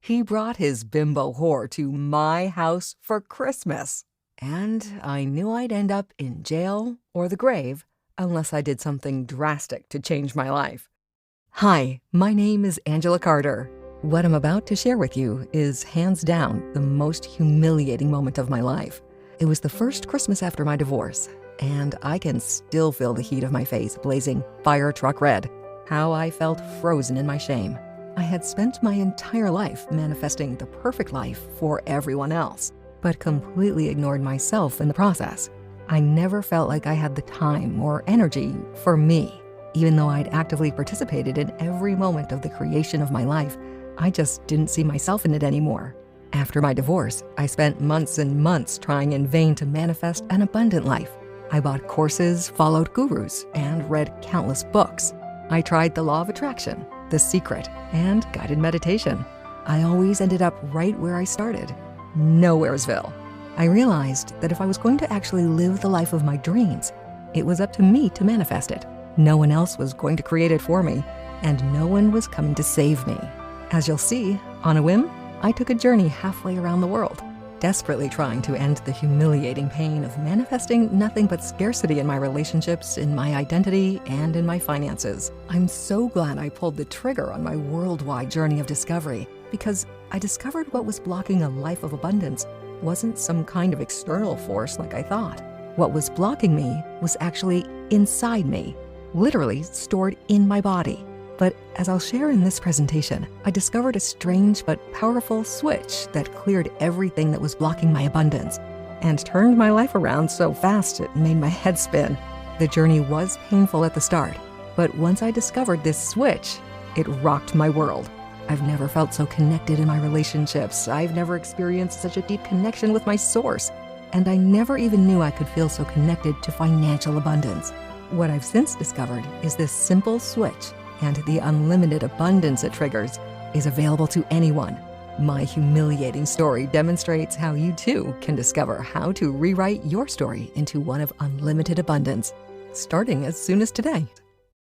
He brought his bimbo whore to my house for Christmas. And I knew I'd end up in jail or the grave unless I did something drastic to change my life. Hi, my name is Angela Carter. What I'm about to share with you is hands down the most humiliating moment of my life. It was the first Christmas after my divorce, and I can still feel the heat of my face blazing firetruck red. How I felt frozen in my shame. I had spent my entire life manifesting the perfect life for everyone else, but completely ignored myself in the process. I never felt like I had the time or energy for me. Even though I'd actively participated in every moment of the creation of my life, I just didn't see myself in it anymore. After my divorce, I spent months and months trying in vain to manifest an abundant life. I bought courses, followed gurus, and read countless books. I tried the law of attraction, The Secret, and guided meditation. I always ended up right where I started, Nowheresville. I realized that if I was going to actually live the life of my dreams, it was up to me to manifest it. No one else was going to create it for me, and no one was coming to save me. As you'll see, on a whim, I took a journey halfway around the world, desperately trying to end the humiliating pain of manifesting nothing but scarcity in my relationships, in my identity, and in my finances. I'm so glad I pulled the trigger on my worldwide journey of discovery, because I discovered what was blocking a life of abundance wasn't some kind of external force like I thought. What was blocking me was actually inside me, literally stored in my body. But as I'll share in this presentation, I discovered a strange but powerful switch that cleared everything that was blocking my abundance and turned my life around so fast it made my head spin. The journey was painful at the start, but once I discovered this switch, it rocked my world. I've never felt so connected in my relationships. I've never experienced such a deep connection with my source, and I never even knew I could feel so connected to financial abundance. What I've since discovered is this simple switch, and the unlimited abundance it triggers is available to anyone. My humiliating story demonstrates how you too can discover how to rewrite your story into one of unlimited abundance, starting as soon as today.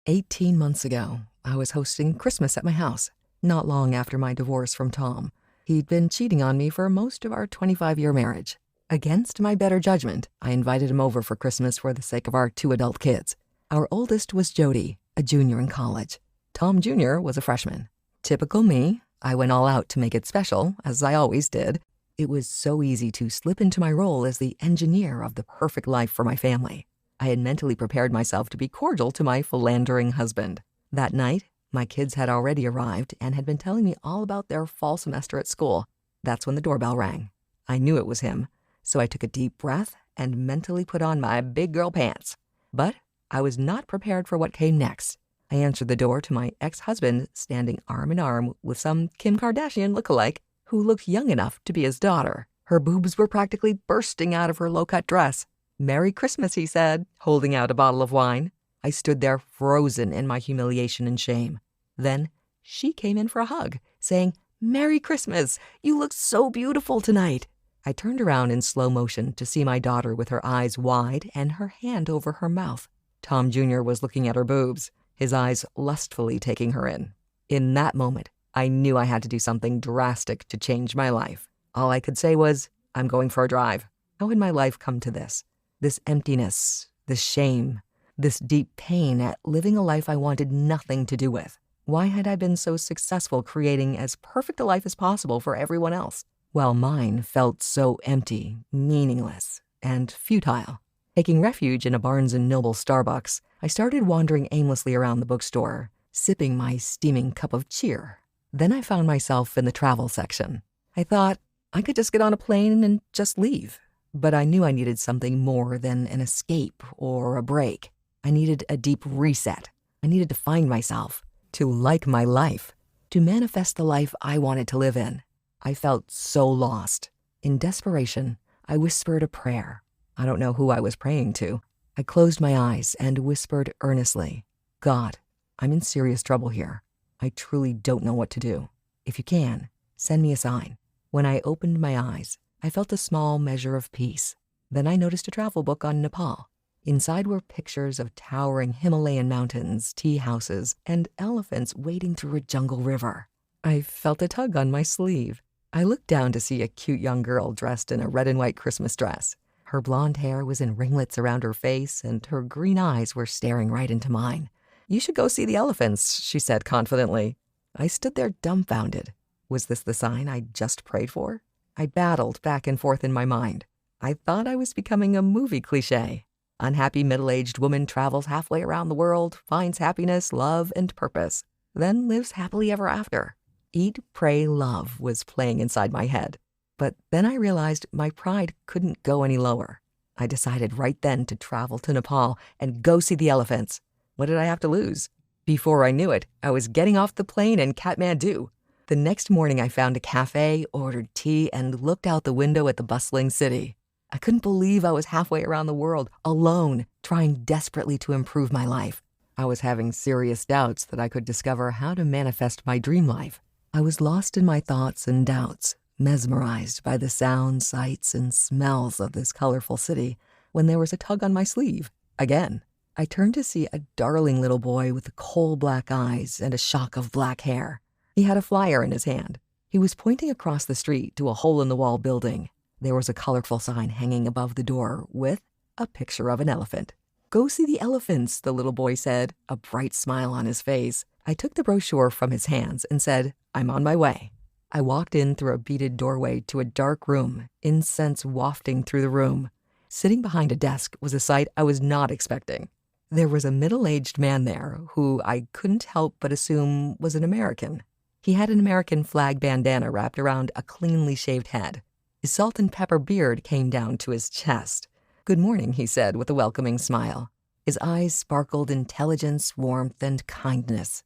18 months ago, I was hosting Christmas at my house, not long after my divorce from Tom. He'd been cheating on me for most of our 25-year marriage. Against my better judgment, I invited him over for Christmas for the sake of our 2 adult kids. Our oldest was Jody, a junior in college. Tom Jr. was a freshman. Typical me, I went all out to make it special, as I always did. It was so easy to slip into my role as the engineer of the perfect life for my family. I had mentally prepared myself to be cordial to my philandering husband. That night, my kids had already arrived and had been telling me all about their fall semester at school. That's when the doorbell rang. I knew it was him, so I took a deep breath and mentally put on my big girl pants. But I was not prepared for what came next. I answered the door to my ex-husband standing arm in arm with some Kim Kardashian lookalike who looked young enough to be his daughter. Her boobs were practically bursting out of her low-cut dress. "Merry Christmas," he said, holding out a bottle of wine. I stood there frozen in my humiliation and shame. Then she came in for a hug, saying, "Merry Christmas, you look so beautiful tonight." I turned around in slow motion to see my daughter with her eyes wide and her hand over her mouth. Tom Jr. was looking at her boobs, his eyes lustfully taking her in. In that moment, I knew I had to do something drastic to change my life. All I could say was, "I'm going for a drive." How had my life come to this? This emptiness, this shame, this deep pain at living a life I wanted nothing to do with. Why had I been so successful creating as perfect a life as possible for everyone else, while mine felt so empty, meaningless, and futile? Taking refuge in a Barnes & Noble Starbucks, I started wandering aimlessly around the bookstore, sipping my steaming cup of cheer. Then I found myself in the travel section. I thought I could just get on a plane and just leave. But I knew I needed something more than an escape or a break. I needed a deep reset. I needed to find myself, to like my life, to manifest the life I wanted to live in. I felt so lost. In desperation, I whispered a prayer. I don't know who I was praying to. I closed my eyes and whispered earnestly, "God, I'm in serious trouble here. I truly don't know what to do. If you can, send me a sign." When I opened my eyes, I felt a small measure of peace. Then I noticed a travel book on Nepal. Inside were pictures of towering Himalayan mountains, tea houses, and elephants wading through a jungle river. I felt a tug on my sleeve. I looked down to see a cute young girl dressed in a red and white Christmas dress. Her blonde hair was in ringlets around her face, and her green eyes were staring right into mine. "You should go see the elephants," she said confidently. I stood there dumbfounded. Was this the sign I'd just prayed for? I battled back and forth in my mind. I thought I was becoming a movie cliché. Unhappy middle-aged woman travels halfway around the world, finds happiness, love, and purpose, then lives happily ever after. Eat, Pray, Love was playing inside my head. But then I realized my pride couldn't go any lower. I decided right then to travel to Nepal and go see the elephants. What did I have to lose? Before I knew it, I was getting off the plane in Kathmandu. The next morning I found a cafe, ordered tea, and looked out the window at the bustling city. I couldn't believe I was halfway around the world, alone, trying desperately to improve my life. I was having serious doubts that I could discover how to manifest my dream life. I was lost in my thoughts and doubts, mesmerized by the sounds, sights, and smells of this colorful city, when there was a tug on my sleeve. Again, I turned to see a darling little boy with coal-black eyes and a shock of black hair. He had a flyer in his hand. He was pointing across the street to a hole-in-the-wall building. There was a colorful sign hanging above the door with a picture of an elephant. "Go see the elephants," the little boy said, a bright smile on his face. I took the brochure from his hands and said, "I'm on my way." I walked in through a beaded doorway to a dark room, incense wafting through the room. Sitting behind a desk was a sight I was not expecting. There was a middle-aged man there who I couldn't help but assume was an American. He had an American flag bandana wrapped around a cleanly shaved head. His salt and pepper beard came down to his chest. "Good morning," he said with a welcoming smile. His eyes sparkled intelligence, warmth, and kindness.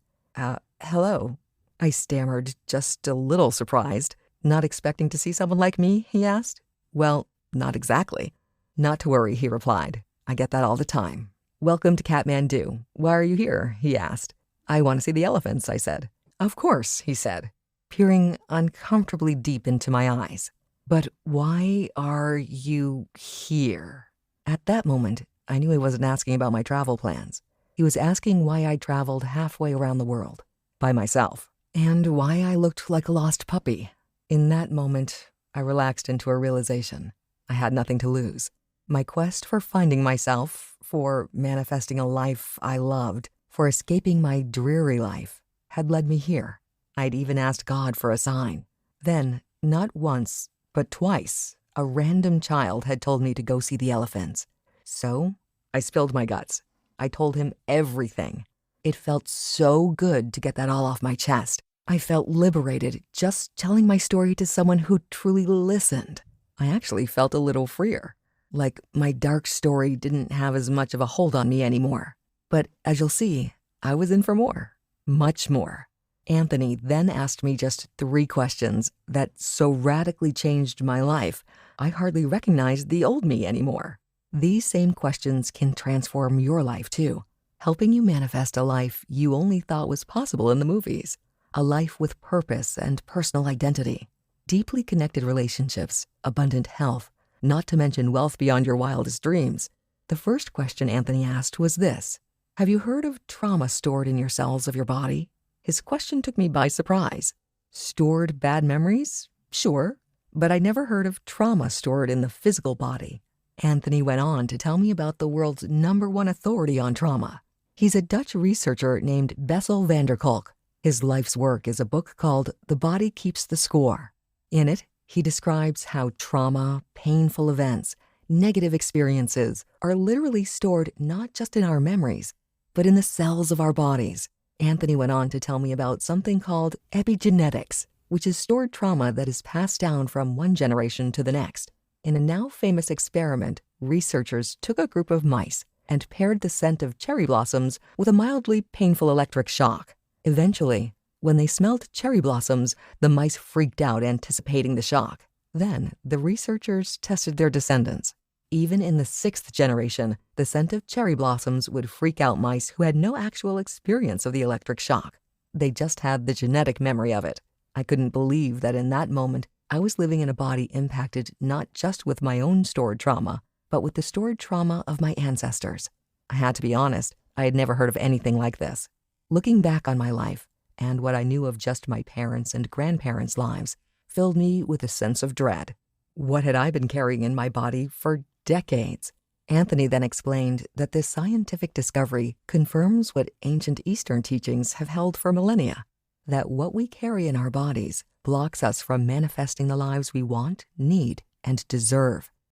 Hello," I stammered, just a little surprised. "Not expecting to see someone like me?" he asked. "Well, not exactly." "Not to worry," he replied. "I get that all the time." "Welcome to Kathmandu. Why are you here?" he asked. "I want to see the elephants," I said. "Of course," he said, peering uncomfortably deep into my eyes. "But why are you here?" At that moment, I knew he wasn't asking about my travel plans. He was asking why I traveled halfway around the world by myself, and why I looked like a lost puppy. In that moment, I relaxed into a realization. I had nothing to lose. My quest for finding myself, for manifesting a life I loved, for escaping my dreary life, had led me here. I'd even asked God for a sign. Then, not once, but twice, a random child had told me to go see the elephants. So, I spilled my guts. I told him everything. It felt so good to get that all off my chest. I felt liberated just telling my story to someone who truly listened. I actually felt a little freer, like my dark story didn't have as much of a hold on me anymore. But as you'll see, I was in for more, much more. Anthony then asked me just 3 questions that so radically changed my life, I hardly recognized the old me anymore. These same questions can transform your life too, helping you manifest a life you only thought was possible in the movies. A life with purpose and personal identity, deeply connected relationships, abundant health, not to mention wealth beyond your wildest dreams. The first question Anthony asked was this: have you heard of trauma stored in your cells of your body? His question took me by surprise. Stored bad memories? Sure, but I never heard of trauma stored in the physical body. Anthony went on to tell me about the world's #1 authority on trauma. He's a Dutch researcher named Bessel van der Kolk. His life's work is a book called The Body Keeps the Score. In it, he describes how trauma, painful events, negative experiences are literally stored not just in our memories, but in the cells of our bodies. Anthony went on to tell me about something called epigenetics, which is stored trauma that is passed down from one generation to the next. In a now famous experiment, researchers took a group of mice and paired the scent of cherry blossoms with a mildly painful electric shock. Eventually, when they smelled cherry blossoms, the mice freaked out, anticipating the shock. Then, the researchers tested their descendants. Even in the 6th generation, the scent of cherry blossoms would freak out mice who had no actual experience of the electric shock. They just had the genetic memory of it. I couldn't believe that in that moment, I was living in a body impacted not just with my own stored trauma, but with the stored trauma of my ancestors. I had to be honest, I had never heard of anything like this. Looking back on my life, and what I knew of just my parents' and grandparents' lives filled me with a sense of dread. What had I been carrying in my body for decades? Anthony then explained that this scientific discovery confirms what ancient Eastern teachings have held for millennia, that what we carry in our bodies blocks us from manifesting the lives we want, need, and deserve.